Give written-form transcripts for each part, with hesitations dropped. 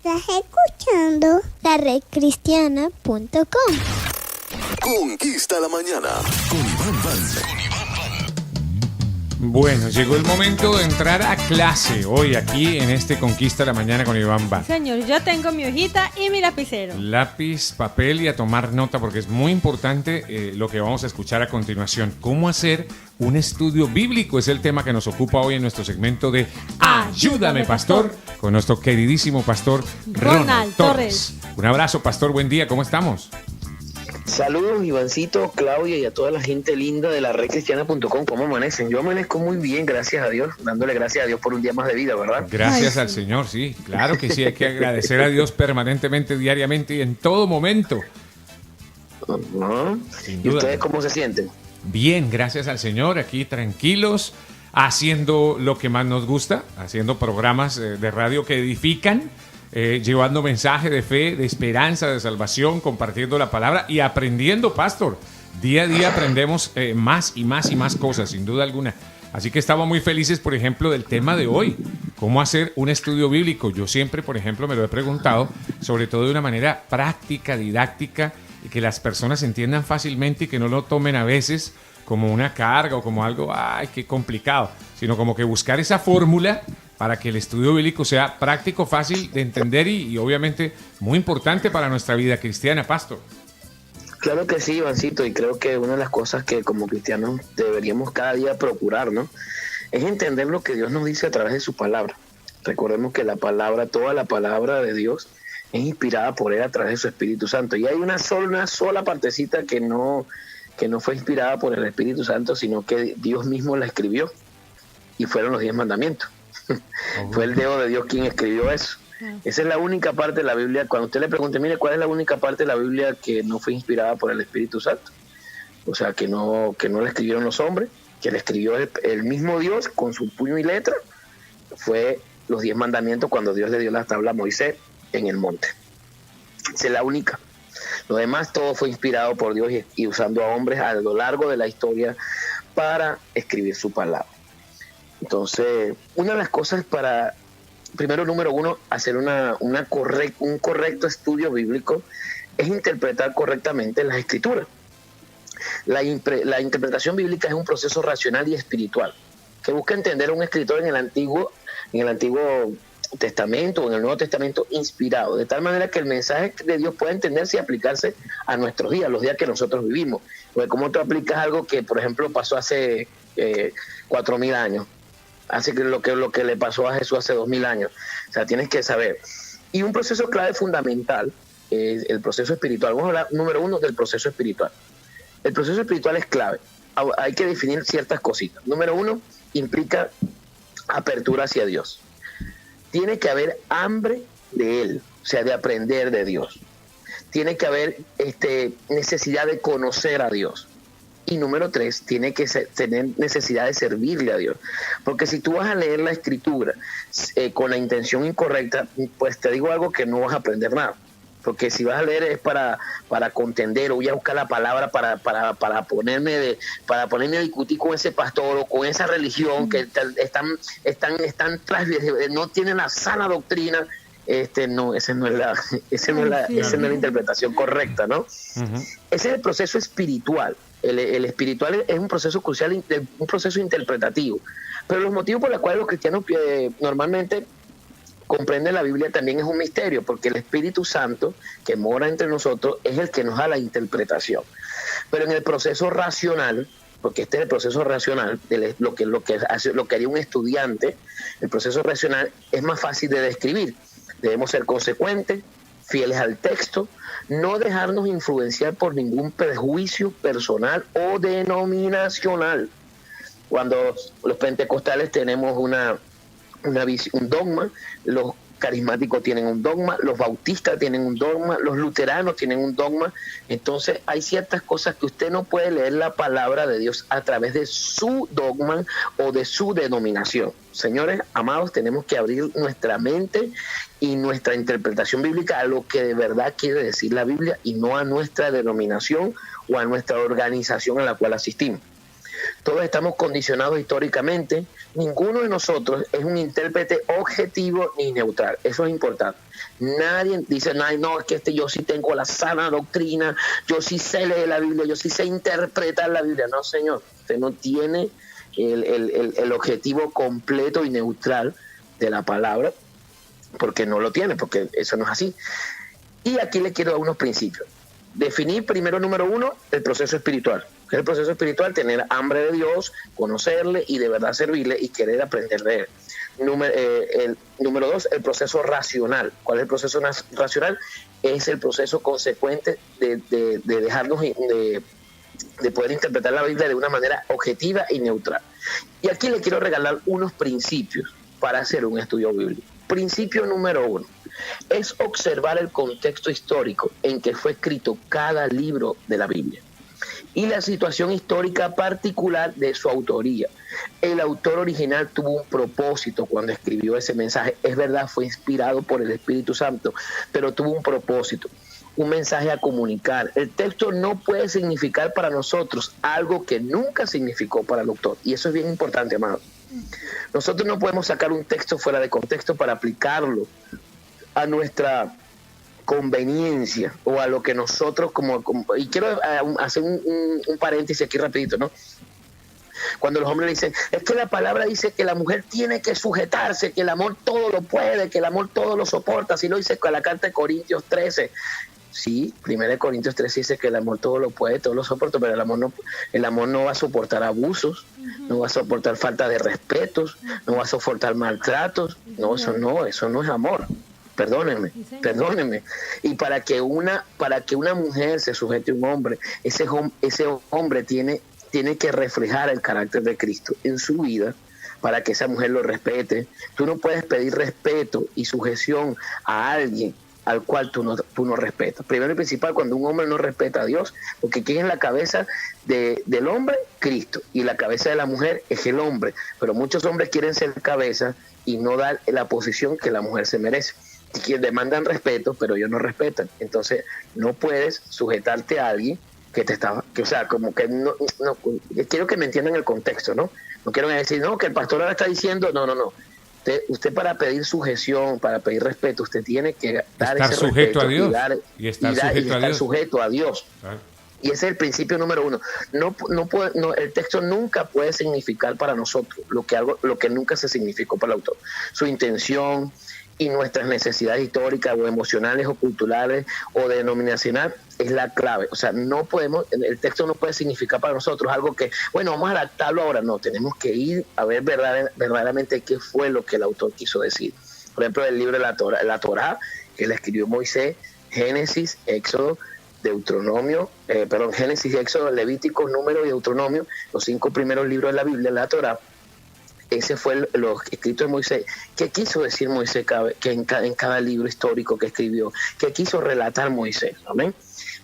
Estás escuchando la redcristiana.com. Conquista la mañana con Iván Van. Bueno, llegó el momento de entrar a clase hoy aquí en este Conquista la Mañana con Iván Van. Señor, yo tengo mi hojita y mi lapicero. Lápiz, papel y a tomar nota porque es muy importante lo que vamos a escuchar a continuación. ¿Cómo hacer un estudio bíblico? Es el tema que nos ocupa hoy en nuestro segmento de Ayúdame, Pastor, con nuestro queridísimo pastor Ronald Torres. Un abrazo, pastor, buen día, ¿cómo estamos? Saludos, Ivancito, Claudia y a toda la gente linda de la redcristiana.com. ¿Cómo amanecen? Yo amanezco muy bien, gracias a Dios, dándole gracias a Dios por un día más de vida, ¿verdad? Gracias al Señor, sí, claro que sí, hay que agradecer a Dios permanentemente, diariamente y en todo momento. ¿Y ustedes cómo se sienten? Bien, gracias al Señor, aquí tranquilos, haciendo lo que más nos gusta, haciendo programas de radio que edifican, llevando mensaje de fe, de esperanza, de salvación, compartiendo la palabra y aprendiendo, pastor. Día a día aprendemos más y más y más cosas, sin duda alguna. Así que estamos muy felices, por ejemplo, del tema de hoy, cómo hacer un estudio bíblico. Yo siempre, por ejemplo, me lo he preguntado, sobre todo de una manera práctica, didáctica, y que las personas entiendan fácilmente y que no lo tomen a veces como una carga o como algo, ay, qué complicado, sino como que buscar esa fórmula para que el estudio bíblico sea práctico, fácil de entender y obviamente muy importante para nuestra vida cristiana, pastor. Claro que sí, Ivancito, y creo que una de las cosas que como cristianos deberíamos cada día procurar, ¿no?, es entender lo que Dios nos dice a través de su palabra. Recordemos que la palabra, toda la palabra de Dios es inspirada por Él a través de su Espíritu Santo. Y hay una sola partecita que no fue inspirada por el Espíritu Santo, sino que Dios mismo la escribió, y fueron los 10 mandamientos. Fue el dedo de Dios quien escribió eso. Esa es la única parte de la Biblia. Cuando usted le pregunte, mire, ¿cuál es la única parte de la Biblia que no fue inspirada por el Espíritu Santo? O sea, que no la escribieron los hombres, que la escribió el mismo Dios con su puño y letra. Fue los 10 mandamientos cuando Dios le dio la tabla a Moisés en el monte. Esa es la única. Lo demás todo fue inspirado por Dios y usando a hombres a lo largo de la historia para escribir su palabra. Entonces, una de las cosas para, primero, número uno, hacer un correcto estudio bíblico es interpretar correctamente las escrituras. La interpretación bíblica es un proceso racional y espiritual que busca entender a un escritor en el Antiguo Testamento o en el Nuevo Testamento inspirado, de tal manera que el mensaje de Dios pueda entenderse y aplicarse a nuestros días, los días que nosotros vivimos. Porque como tú aplicas algo que, por ejemplo, pasó hace 4,000 años, hace que lo que le pasó a Jesús hace 2,000 años. O sea, tienes que saber. Y un proceso clave fundamental es el proceso espiritual. Vamos a hablar, número uno, del proceso espiritual. El proceso espiritual es clave. Hay que definir ciertas cositas. Número uno, implica apertura hacia Dios. Tiene que haber hambre de Él, o sea, de aprender de Dios. Tiene que haber necesidad de conocer a Dios. Y número 3, tiene que tener necesidad de servirle a Dios. Porque si tú vas a leer la escritura con la intención incorrecta, pues te digo algo que no vas a aprender nada. Porque si vas a leer es para contender, o voy a buscar la palabra para ponerme a discutir con ese pastor o con esa religión que están tras, no tienen la sana doctrina. Esa no es la interpretación correcta, ¿no? Uh-huh. Ese es el proceso espiritual. El espiritual es un proceso crucial, un proceso interpretativo. Pero los motivos por los cuales los cristianos normalmente comprenden la Biblia también es un misterio, porque el Espíritu Santo que mora entre nosotros es el que nos da la interpretación. Pero en el proceso racional, porque este es el proceso racional, lo que haría un estudiante, el proceso racional es más fácil de describir. Debemos ser consecuentes, fieles al texto, no dejarnos influenciar por ningún prejuicio personal o denominacional. Cuando los pentecostales tenemos un dogma, los carismáticos tienen un dogma, los bautistas tienen un dogma, los luteranos tienen un dogma. Entonces hay ciertas cosas que usted no puede leer la palabra de Dios a través de su dogma o de su denominación. Señores amados, tenemos que abrir nuestra mente y nuestra interpretación bíblica a lo que de verdad quiere decir la Biblia y no a nuestra denominación o a nuestra organización a la cual asistimos. Todos estamos condicionados históricamente. Ninguno de nosotros es un intérprete objetivo ni neutral. Eso es importante. Nadie dice, no, es que yo sí tengo la sana doctrina, yo sí sé leer la Biblia, yo sí sé interpretar la Biblia. No, señor, usted no tiene el objetivo completo y neutral de la palabra, porque no lo tiene, porque eso no es así. Y aquí le quiero dar unos principios. Definir primero, número 1, el proceso espiritual. ¿Qué es el proceso espiritual? Tener hambre de Dios, conocerle y de verdad servirle y querer aprender de él. Número 2, el proceso racional. ¿Cuál es el proceso racional? Es el proceso consecuente de dejarnos de poder interpretar la Biblia de una manera objetiva y neutral. Y aquí le quiero regalar unos principios para hacer un estudio bíblico. Principio número 1 es observar el contexto histórico en que fue escrito cada libro de la Biblia y la situación histórica particular de su autoría. El autor original tuvo un propósito cuando escribió ese mensaje. Es verdad, fue inspirado por el Espíritu Santo, pero tuvo un propósito, un mensaje a comunicar. El texto no puede significar para nosotros algo que nunca significó para el autor. Y eso es bien importante, amado. Nosotros no podemos sacar un texto fuera de contexto para aplicarlo a nuestra conveniencia o a lo que nosotros y quiero hacer un paréntesis aquí rapidito, ¿no? Cuando los hombres dicen, es que la palabra dice que la mujer tiene que sujetarse, que el amor todo lo puede, que el amor todo lo soporta, así lo dice con la carta de Corintios 13. Sí, 1 Corintios 13 dice que el amor todo lo puede, todo lo soporta, pero el amor no va a soportar abusos, no va a soportar falta de respetos, no va a soportar maltratos. No, eso no es amor. Perdónenme. Y para que una mujer se sujete a un hombre, ese hombre tiene que reflejar el carácter de Cristo en su vida para que esa mujer lo respete. Tú no puedes pedir respeto y sujeción a alguien al cual tú no respetas. Primero y principal, cuando un hombre no respeta a Dios, porque ¿quién es la cabeza del hombre? Cristo. Y la cabeza de la mujer es el hombre. Pero muchos hombres quieren ser cabeza y no dar la posición que la mujer se merece. Que demandan respeto, pero ellos no respetan. Entonces, no puedes sujetarte a alguien quiero que me entiendan el contexto, ¿no? No quiero decir, no, que el pastor ahora está diciendo, no. Usted para pedir sujeción, para pedir respeto, usted tiene que dar estar ese sujeto respeto a Dios y estar sujeto a Dios. Claro. Y ese es el principio número 1. El texto nunca puede significar para nosotros lo que nunca se significó para el autor. Su intención y nuestras necesidades históricas o emocionales o culturales o denominacional es la clave. O sea, el texto no puede significar para nosotros algo que, bueno, vamos a adaptarlo ahora. No, tenemos que ir a ver verdaderamente qué fue lo que el autor quiso decir. Por ejemplo, el libro de la Torá, que le escribió Moisés, Génesis, Éxodo, Génesis, Éxodo, Levítico, Número y Deuteronomio, los 5 primeros libros de la Biblia, la Torá. Ese fue los escritos de Moisés. ¿Qué quiso decir Moisés en cada libro histórico que escribió? ¿Qué quiso relatar Moisés? ¿Amén?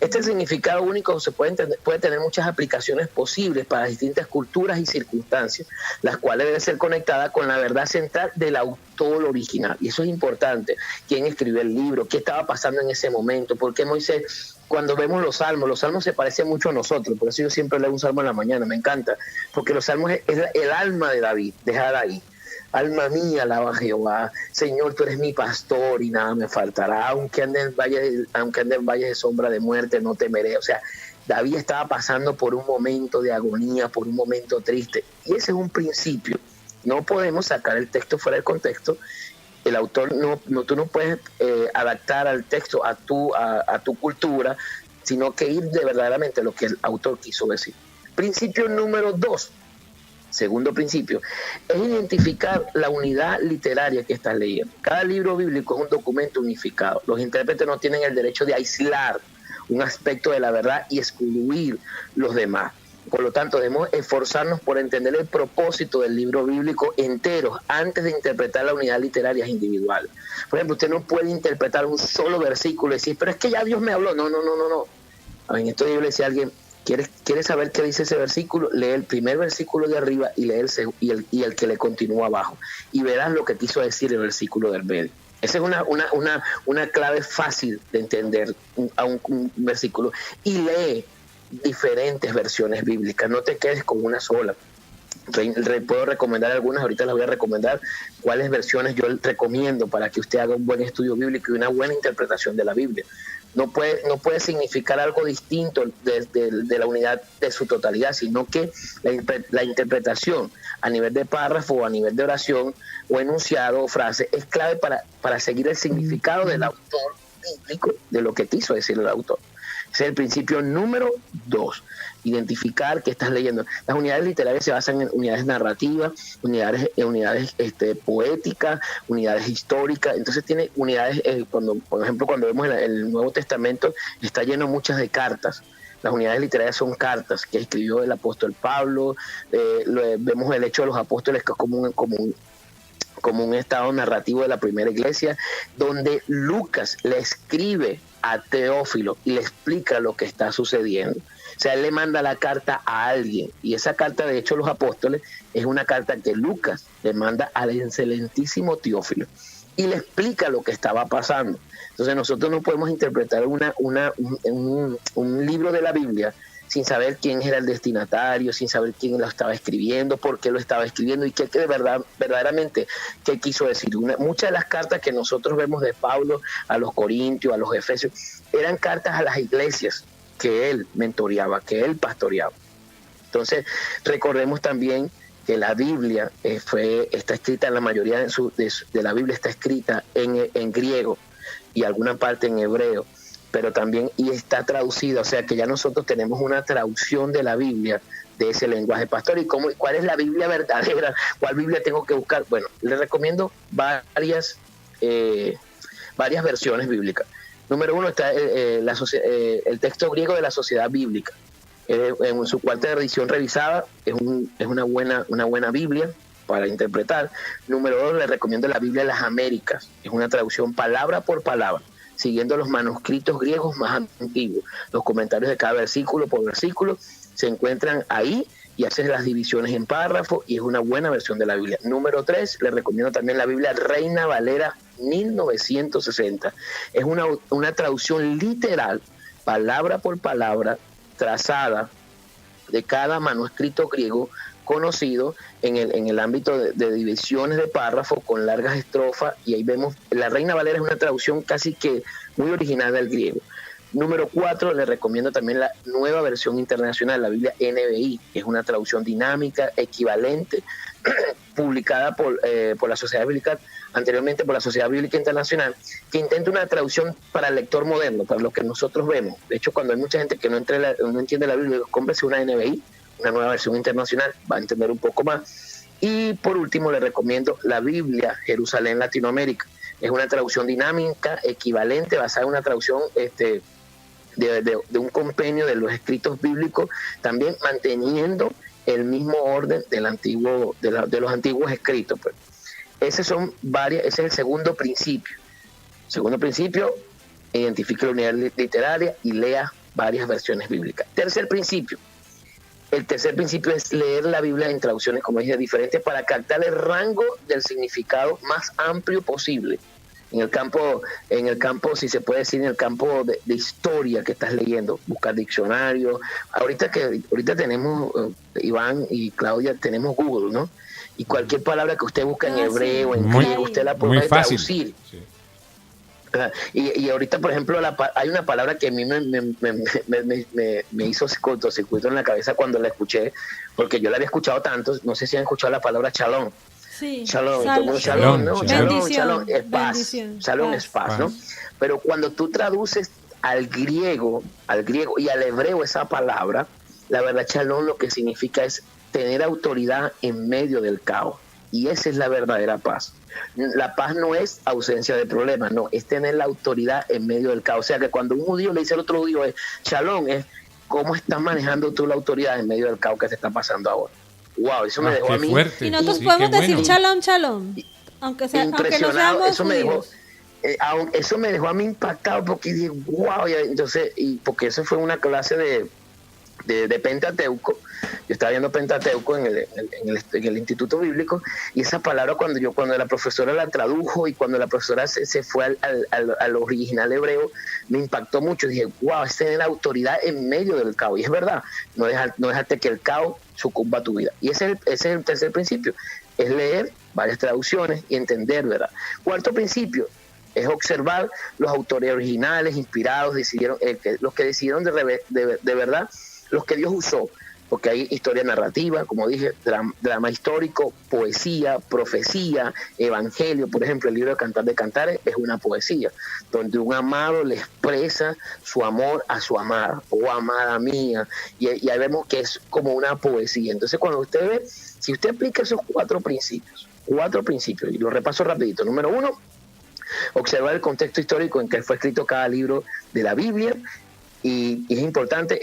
Este significado único puede tener muchas aplicaciones posibles para distintas culturas y circunstancias, las cuales deben ser conectadas con la verdad central del autor original. Y eso es importante. ¿Quién escribió el libro? ¿Qué estaba pasando en ese momento? ¿Por qué Moisés? Cuando vemos los salmos se parecen mucho a nosotros, por eso yo siempre leo un salmo en la mañana, me encanta, porque los salmos es el alma de David, dejar ahí. Alma mía, alaba a Jehová, Señor, tú eres mi pastor y nada me faltará, aunque ande en valle de sombra de muerte, no temeré. O sea, David estaba pasando por un momento de agonía, por un momento triste, y ese es un principio. No podemos sacar el texto fuera del contexto. El autor tú no puedes adaptar al texto a tu cultura, sino que ir de verdaderamente lo que el autor quiso decir. Principio número 2, segundo principio, es identificar la unidad literaria que estás leyendo. Cada libro bíblico es un documento unificado. Los intérpretes no tienen el derecho de aislar un aspecto de la verdad y excluir los demás. Por lo tanto, debemos esforzarnos por entender el propósito del libro bíblico entero antes de interpretar la unidad literaria individual. Por ejemplo, usted no puede interpretar un solo versículo y decir, pero es que ya Dios me habló. No. En esto yo le decía a alguien, ¿quieres saber qué dice ese versículo? Lee el primer versículo de arriba y lee el que le continúa abajo. Y verás lo que quiso decir el versículo del medio. Esa es una clave fácil de entender a un versículo. Y lee diferentes versiones bíblicas, no te quedes con una sola. Puedo recomendar algunas, ahorita las voy a recomendar cuáles versiones yo recomiendo para que usted haga un buen estudio bíblico y una buena interpretación de la Biblia. No puede significar algo distinto de la unidad de su totalidad, sino que la interpretación a nivel de párrafo o a nivel de oración o enunciado o frase es clave para seguir el significado del autor bíblico, de lo que quiso decir el autor. Ese es el principio número 2. Identificar qué estás leyendo. Las unidades literarias se basan en unidades narrativas, unidades poéticas, unidades históricas. Entonces tiene unidades, por ejemplo, cuando vemos el Nuevo Testamento, está lleno muchas de cartas. Las unidades literarias son cartas que escribió el apóstol Pablo. Vemos el Hecho de los Apóstoles, que es como un estado narrativo de la primera iglesia, donde Lucas le escribe a Teófilo y le explica lo que está sucediendo. O sea, él le manda la carta a alguien, y esa carta de Hechos de los Apóstoles es una carta que Lucas le manda al excelentísimo Teófilo y le explica lo que estaba pasando. Entonces nosotros no podemos interpretar un libro de la Biblia sin saber quién era el destinatario, sin saber quién lo estaba escribiendo, por qué lo estaba escribiendo y qué de verdad, verdaderamente qué quiso decir. Muchas de las cartas que nosotros vemos de Pablo a los Corintios, a los Efesios, eran cartas a las iglesias que él mentoreaba, que él pastoreaba. Entonces, recordemos también que la Biblia está escrita, la mayoría de la Biblia está escrita en griego y alguna parte en hebreo, pero también y está traducida, o sea que ya nosotros tenemos una traducción de la Biblia de ese lenguaje. Pastor, ¿y cuál es la Biblia verdadera? ¿Cuál Biblia tengo que buscar? Bueno, le recomiendo varias versiones bíblicas. Número 1 está el texto griego de la Sociedad Bíblica. En su cuarta edición revisada es una buena Biblia para interpretar. Número 2, le recomiendo la Biblia de las Américas. Es una traducción palabra por palabra, siguiendo los manuscritos griegos más antiguos. Los comentarios de cada versículo por versículo se encuentran ahí y hacen las divisiones en párrafos y es una buena versión de la Biblia. Número 3, le recomiendo también la Biblia Reina Valera 1960. Es una traducción literal, palabra por palabra, trazada de cada manuscrito griego conocido en el ámbito de divisiones de párrafos con largas estrofas, y ahí vemos, la Reina Valera es una traducción casi que muy original del griego. Número 4, le recomiendo también la nueva versión internacional, la Biblia NBI, que es una traducción dinámica, equivalente, publicada por la Sociedad Bíblica, anteriormente por la Sociedad Bíblica Internacional, que intenta una traducción para el lector moderno, para lo que nosotros vemos. De hecho, cuando hay mucha gente que no entiende la Biblia, cómprese una NBI, una nueva versión internacional, va a entender un poco más. Y por último, le recomiendo la Biblia Jerusalén Latinoamérica. Es una traducción dinámica, equivalente, basada en una traducción de un compendio de los escritos bíblicos, también manteniendo el mismo orden de los antiguos escritos. Pues. Ese es el segundo principio. Segundo principio, identifique la unidad literaria y lea varias versiones bíblicas. Tercer principio. El tercer principio es leer la Biblia en traducciones, como dije, diferentes para captar el rango del significado más amplio posible. En el campo, si se puede decir, en el campo de historia que estás leyendo, buscar diccionarios. Ahorita tenemos, Iván y Claudia, tenemos Google, ¿no? Y cualquier palabra que usted busque en hebreo, en griego, usted la puede traducir. Sí. Y ahorita, por ejemplo, hay una palabra que a mí me hizo cortocircuito en la cabeza cuando la escuché, porque yo la había escuchado tanto, no sé si han escuchado la palabra shalom. Sí. Shalom, ¿no? Shalom es paz. Shalom es paz, ¿no? Pero cuando tú traduces al griego y al hebreo esa palabra, la verdad, shalom lo que significa es tener autoridad en medio del caos. Y esa es la verdadera paz. La paz no es ausencia de problemas, no, es tener la autoridad en medio del caos. O sea que cuando un judío le dice al otro judío, shalom, es cómo estás manejando tú la autoridad en medio del caos que te está pasando ahora. Wow, eso me dejó a mí. Fuerte. Y nosotros podemos decir shalom, shalom, aunque no seamos judíos. Eso me dejó a mí impactado porque dije, wow, entonces, y porque eso fue una clase de Pentateuco, Yo estaba viendo Pentateuco en el Instituto Bíblico, y esa palabra cuando la profesora la tradujo y cuando la profesora se fue al original hebreo, me impactó mucho. Dije, wow, es tener autoridad en medio del caos. Y es verdad, no dejarte que el caos sucumba a tu vida. Y ese es el tercer principio, es leer varias traducciones y entender, ¿verdad? Cuarto principio es observar los autores originales, inspirados, los que decidieron de verdad, los que Dios usó, porque hay historia narrativa, como dije, drama histórico, poesía, profecía, evangelio. Por ejemplo, el libro de Cantar de Cantares es una poesía, donde un amado le expresa su amor a su amada, o amada mía, y ahí vemos que es como una poesía. Entonces, cuando usted ve, si usted aplica esos cuatro principios, y lo repaso rapidito. Número 1, observar el contexto histórico en que fue escrito cada libro de la Biblia, y es importante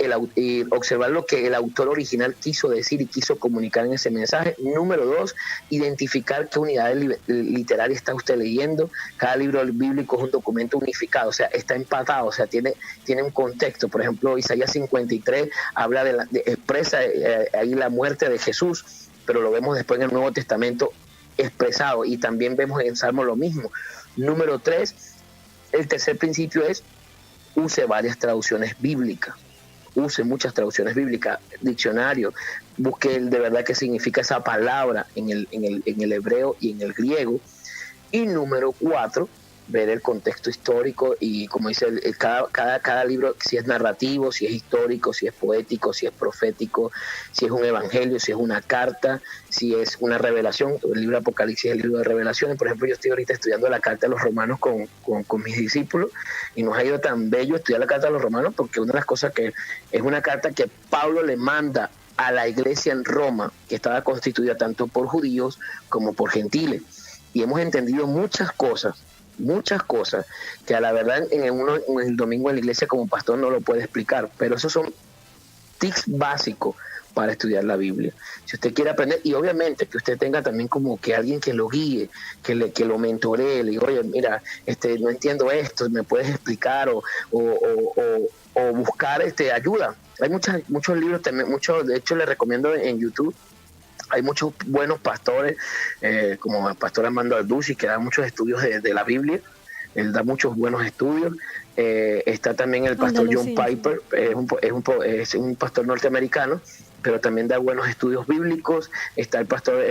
observar lo que el autor original quiso decir y quiso comunicar en ese mensaje. Número 2, identificar qué unidades literarias está usted leyendo. Cada libro bíblico es un documento unificado, o sea, está empatado, o sea, tiene un contexto. Por ejemplo, Isaías 53 habla expresa ahí la muerte de Jesús, pero lo vemos después en el Nuevo Testamento expresado, y también vemos en Salmo lo mismo. Número 3, el tercer principio es: use varias traducciones bíblicas, use muchas traducciones bíblicas, diccionario, busque de verdad qué significa esa palabra en el hebreo y en el griego. Y número 4, ver el contexto histórico, y como dice cada libro, si es narrativo, si es histórico, si es poético, si es profético, si es un evangelio, si es una carta, si es una revelación. El libro de Apocalipsis es el libro de revelaciones. Por ejemplo, yo estoy ahorita estudiando la carta de los romanos con mis discípulos, y nos ha ido tan bello estudiar la carta de los romanos, porque una de las cosas que es una carta que Pablo le manda a la iglesia en Roma, que estaba constituida tanto por judíos como por gentiles, y hemos entendido muchas cosas que a la verdad en el domingo en la iglesia como pastor no lo puede explicar, pero esos son tips básicos para estudiar la Biblia. Si usted quiere aprender, y obviamente que usted tenga también como que alguien que lo guíe, que lo mentoree, le diga, oye, mira, no entiendo esto, ¿me puedes explicar? O buscar ayuda. Hay muchos libros también, de hecho les recomiendo en YouTube. Hay muchos buenos pastores, como el pastor Armando Alducci, que da muchos estudios de la Biblia. Él da muchos buenos estudios. Está también el pastor John Piper, es un pastor norteamericano, pero también da buenos estudios bíblicos. Está el pastor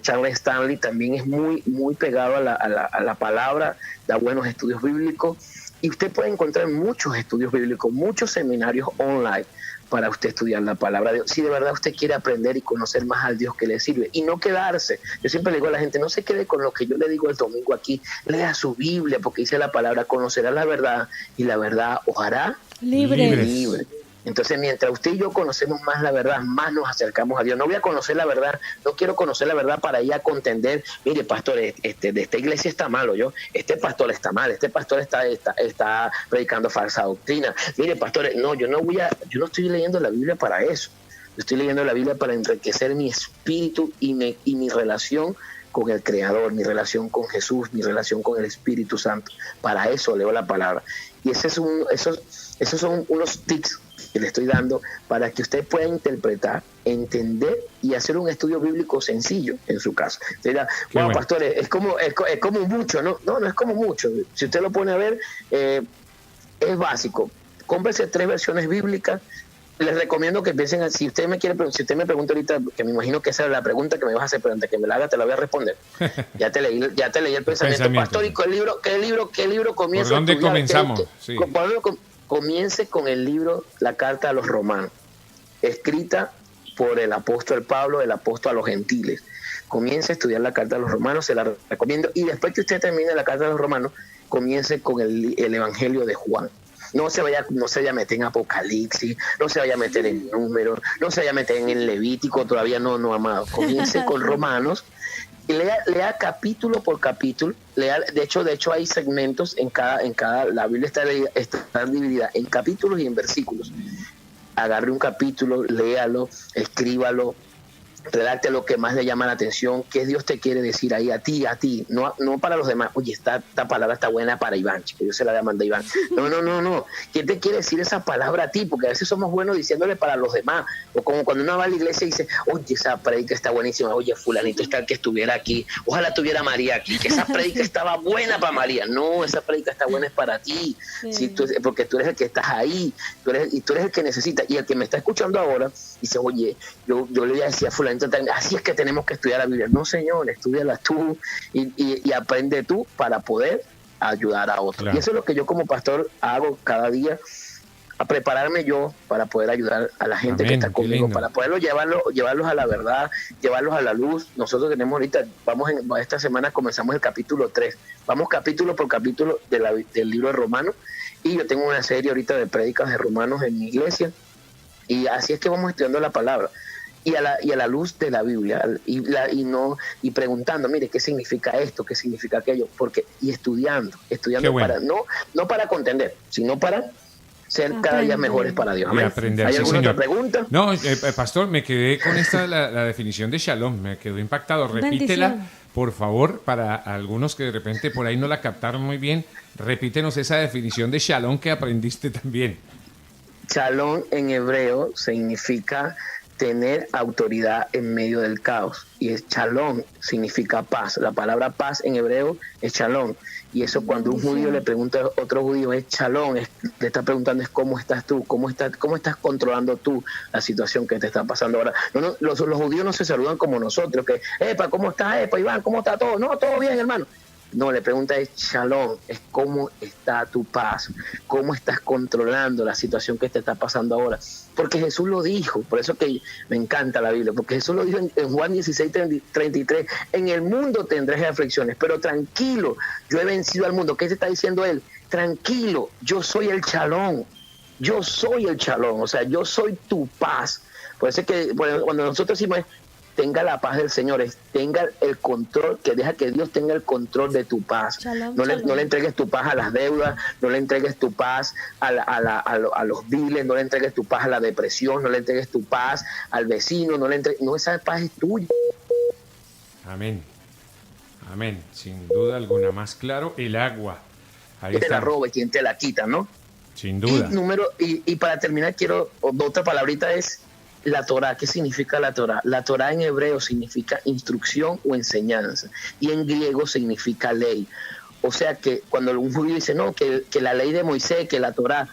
Charles Stanley, también es muy, muy pegado a la palabra, da buenos estudios bíblicos. Y usted puede encontrar muchos estudios bíblicos, muchos seminarios online para usted estudiar la palabra de Dios, si de verdad usted quiere aprender y conocer más al Dios que le sirve, y no quedarse. Yo siempre le digo a la gente, no se quede con lo que yo le digo el domingo aquí, lea su Biblia, porque dice la palabra, conocerá la verdad, y la verdad os hará libre. Entonces, mientras usted y yo conocemos más la verdad, más nos acercamos a Dios. No voy a conocer la verdad, no quiero conocer la verdad para ir a contender. Mire, pastor, de esta iglesia está mal, este pastor está mal, este pastor está predicando falsa doctrina. Mire, pastor, no, yo no estoy leyendo la Biblia para eso. Yo estoy leyendo la Biblia para enriquecer mi espíritu y mi relación con el Creador, mi relación con Jesús, mi relación con el Espíritu Santo. Para eso leo la palabra. Y esos son unos tips que le estoy dando para que usted pueda interpretar, entender y hacer un estudio bíblico sencillo en su casa. Usted dirá, wow, pastor, es como mucho, ¿no? No es como mucho. Si usted lo pone a ver, es básico. Cómprese 3 versiones bíblicas. Les recomiendo que piensen, si usted me pregunta ahorita, que me imagino que esa es la pregunta que me vas a hacer, pero antes que me la haga te la voy a responder. Ya te leí el pensamiento. Pastor, ¿y qué libro comienza? ¿Por dónde comenzamos? Sí. Comience con el libro La Carta a los Romanos, escrita por el apóstol Pablo, el apóstol a los gentiles. Comience a estudiar la Carta a los Romanos, se la recomiendo, y después que usted termine la Carta a los Romanos, comience con el Evangelio de Juan. No se vaya a meter en Apocalipsis, no se vaya a meter en Números, no se vaya a meter en el Levítico, todavía no, amado. Comience con Romanos, y lea capítulo por capítulo. De hecho hay segmentos en cada la Biblia está dividida en capítulos y en versículos. Agarre un capítulo, léalo, escríbalo, redacte lo que más le llama la atención, qué Dios te quiere decir ahí a ti, no para los demás. Oye, esta palabra está buena para Iván, que yo se la demandé a Iván. No. ¿Qué te quiere decir esa palabra a ti? Porque a veces somos buenos diciéndole para los demás. O como cuando uno va a la iglesia y dice, oye, esa predica está buenísima. Oye, fulanito está el que estuviera aquí. Ojalá tuviera María aquí, que esa predica estaba buena para María. No, esa predica está buena es para ti. Sí. Porque tú eres el que estás ahí, tú eres el que necesita. Y el que me está escuchando ahora dice, oye, yo le voy a decir a fulanito, así es que tenemos que estudiar la Biblia. No, señor, estudiala tú y aprende tú para poder ayudar a otros. Claro. Y eso es lo que yo como pastor hago cada día, a prepararme yo para poder ayudar a la gente que está conmigo, para poderlo llevarlos a la verdad, llevarlos a la luz. Nosotros tenemos ahorita, esta semana comenzamos el capítulo 3, vamos capítulo por capítulo del libro de Romanos, y yo tengo una serie ahorita de prédicas de Romanos en mi iglesia, y así es que vamos estudiando la palabra. Y a la luz de la Biblia, y preguntando, mire, ¿qué significa esto? ¿Qué significa aquello? Y estudiando para no para contender, sino para ser cada día mejores para Dios. Amén. Aprender. ¿Hay sí, alguna señor. otra pregunta? No, pastor, me quedé con la definición de shalom, me quedó impactado. Repítela, bendición, por favor, para algunos que de repente por ahí no la captaron muy bien. Repítenos esa definición de shalom que aprendiste también. Shalom en hebreo significa tener autoridad en medio del caos, y shalom significa paz. La palabra paz en hebreo es shalom, y eso cuando un judío le pregunta a otro judío es shalom, le está preguntando es cómo estás tú, cómo estás controlando tú la situación que te está pasando ahora. Los judíos no se saludan como nosotros, que epa, ¿cómo estás? Epa, Iván, ¿cómo está todo? No, todo bien, hermano. No, le pregunta es shalom, es cómo está tu paz, cómo estás controlando la situación que te está pasando ahora. Porque Jesús lo dijo, por eso que me encanta la Biblia, porque Jesús lo dijo en Juan 16:33, en el mundo tendréis aflicciones, pero tranquilo, yo he vencido al mundo. ¿Qué te está diciendo él? Tranquilo, yo soy el shalom, o sea, yo soy tu paz. Por eso es que cuando nosotros decimos tenga la paz del Señor, tenga el control, que deja que Dios tenga el control de tu paz. No le entregues tu paz a las deudas, no le entregues tu paz a los biles, no le entregues tu paz a la depresión, no le entregues tu paz al vecino, no, esa paz es tuya. Amén. Amén. Sin duda alguna. Más claro, el agua. Ahí quien te está. la roba y quien te la quita, ¿no? Sin duda. Y para terminar, quiero otra palabrita es la Torá. ¿Qué significa la Torá? La Torá en hebreo significa instrucción o enseñanza, y en griego significa ley. O sea que cuando un judío dice, no, que la ley de Moisés, que la Torá,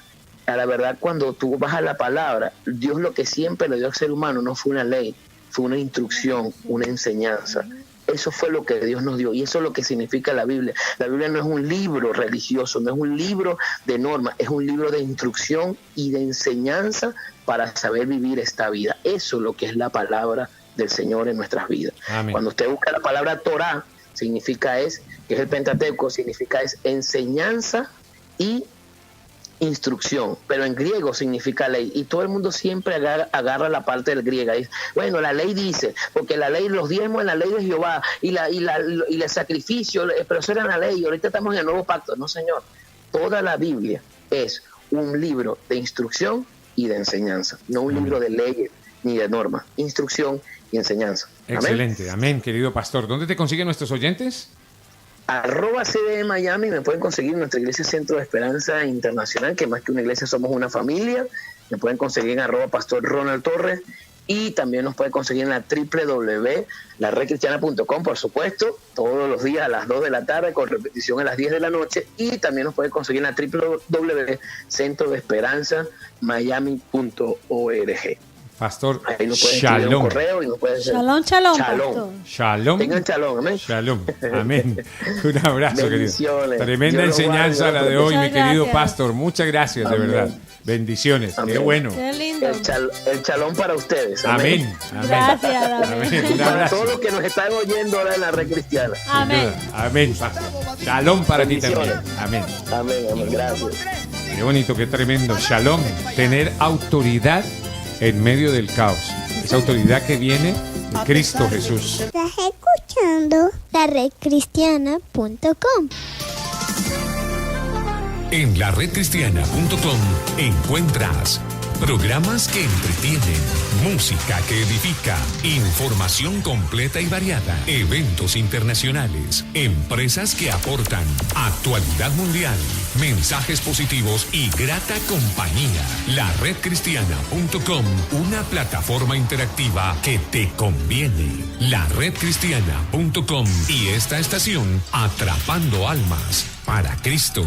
a la verdad, cuando tú vas a la palabra, Dios lo que siempre le dio al ser humano no fue una ley, fue una instrucción, una enseñanza. Eso fue lo que Dios nos dio, y eso es lo que significa la Biblia. La Biblia no es un libro religioso, no es un libro de normas, es un libro de instrucción y de enseñanza para saber vivir esta vida. Eso es lo que es la palabra del Señor en nuestras vidas. Amén. Cuando usted busca la palabra Torá, que es el Pentateuco, significa enseñanza y instrucción, pero en griego significa ley, y todo el mundo siempre agarra la parte del griego. Dice, bueno, la ley dice, porque la ley, los diezmos en la ley de Jehová, y el sacrificio, pero eso era la ley, y ahorita estamos en el nuevo pacto. No, señor, toda la Biblia es un libro de instrucción y de enseñanza, no un libro de leyes ni de normas, instrucción y enseñanza. ¿Amén? Excelente, amén, querido pastor. ¿Dónde te consiguen nuestros oyentes? @CDE Miami, me pueden conseguir en nuestra iglesia Centro de Esperanza Internacional, que más que una iglesia somos una familia. Me pueden conseguir en @Pastor Ronald Torres, y también nos pueden conseguir en la www.laredcristiana.com, por supuesto, todos los días a las 2 de la tarde, con repetición a las 10 de la noche, y también nos pueden conseguir en la www.centrodesperanzamiami.org. Pastor, ahí nos pueden escribir un correo y nos pueden decir Shalom, pastor. Shalom. Tengan shalom, amén. Shalom, amén. Un abrazo, querido. Tremenda Dios enseñanza la de hoy, mi querido gracias. pastor. Muchas gracias, de verdad. Bendiciones. Amén. Qué bueno. Qué lindo. El shalom para ustedes. Amén. Gracias, amén. Amén. Un Para abrazo. todos los que nos están oyendo ahora en la Red Cristiana. Amén. Amén, pastor. Shalom para ti también. Bendiciones. Amén. Amén, gracias. Qué bonito, qué tremendo. Shalom, tener autoridad en medio del caos. Esa autoridad que viene de Cristo Jesús. Estás escuchando laredcristiana.com. En laredcristiana.com encuentras Programas que entretienen, música que edifica, información completa y variada, eventos internacionales, empresas que aportan, actualidad mundial, mensajes positivos y grata compañía. LaRedCristiana.com, una plataforma interactiva que te conviene. LaRedCristiana.com y esta estación, atrapando almas para Cristo.